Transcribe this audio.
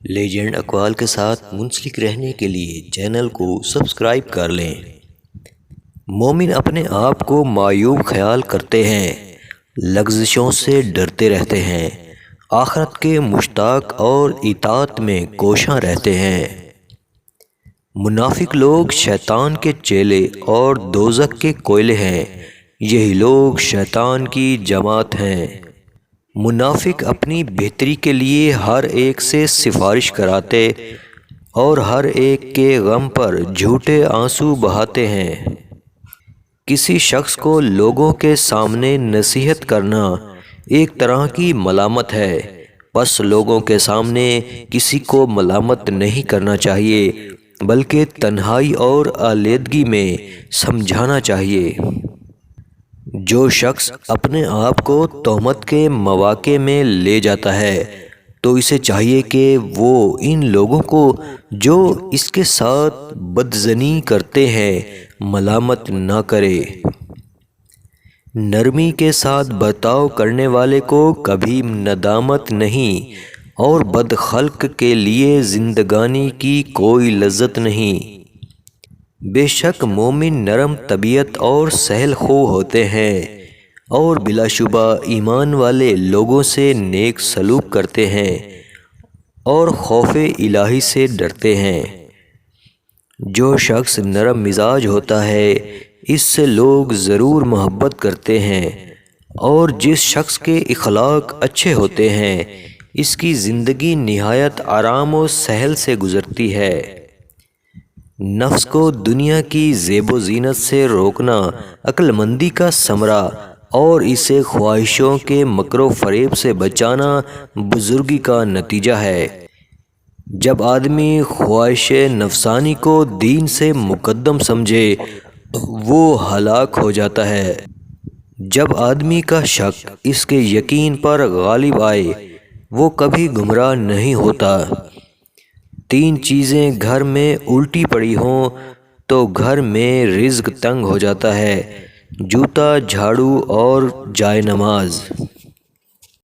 Legend اقوال کے ساتھ منسلک رہنے کے لیے چینل کو سبسکرائب کر لیں۔ مومن اپنے آپ کو معیوب خیال کرتے ہیں، لغزشوں سے ڈرتے رہتے ہیں، آخرت کے مشتاق اور اطاعت میں کوشاں رہتے ہیں۔ منافق لوگ شیطان کے چیلے اور دوزخ کے کوئلے ہیں، یہی لوگ شیطان کی جماعت ہیں۔ منافق اپنی بہتری کے لیے ہر ایک سے سفارش کراتے اور ہر ایک کے غم پر جھوٹے آنسو بہاتے ہیں۔ کسی شخص کو لوگوں کے سامنے نصیحت کرنا ایک طرح کی ملامت ہے، پس لوگوں کے سامنے کسی کو ملامت نہیں کرنا چاہیے بلکہ تنہائی اور علیحدگی میں سمجھانا چاہیے۔ جو شخص اپنے آپ کو تہمت کے مواقع میں لے جاتا ہے تو اسے چاہیے کہ وہ ان لوگوں کو جو اس کے ساتھ بدظنی کرتے ہیں ملامت نہ کرے۔ نرمی کے ساتھ برتاؤ کرنے والے کو کبھی ندامت نہیں اور بد خلق کے لیے زندگانی کی کوئی لذت نہیں۔ بے شک مومن نرم طبیعت اور سہل خو ہوتے ہیں اور بلا شبہ ایمان والے لوگوں سے نیک سلوک کرتے ہیں اور خوف الہی سے ڈرتے ہیں۔ جو شخص نرم مزاج ہوتا ہے اس سے لوگ ضرور محبت کرتے ہیں، اور جس شخص کے اخلاق اچھے ہوتے ہیں اس کی زندگی نہایت آرام و سہل سے گزرتی ہے۔ نفس کو دنیا کی زیب و زینت سے روکنا عقل مندی کا ثمرہ اور اسے خواہشوں کے مکر و فریب سے بچانا بزرگی کا نتیجہ ہے۔ جب آدمی خواہش نفسانی کو دین سے مقدم سمجھے وہ ہلاک ہو جاتا ہے۔ جب آدمی کا شک اس کے یقین پر غالب آئے وہ کبھی گمراہ نہیں ہوتا۔ تین چیزیں گھر میں الٹی پڑی ہوں تو گھر میں رزق تنگ ہو جاتا ہے: جوتا، جھاڑو اور جائے نماز۔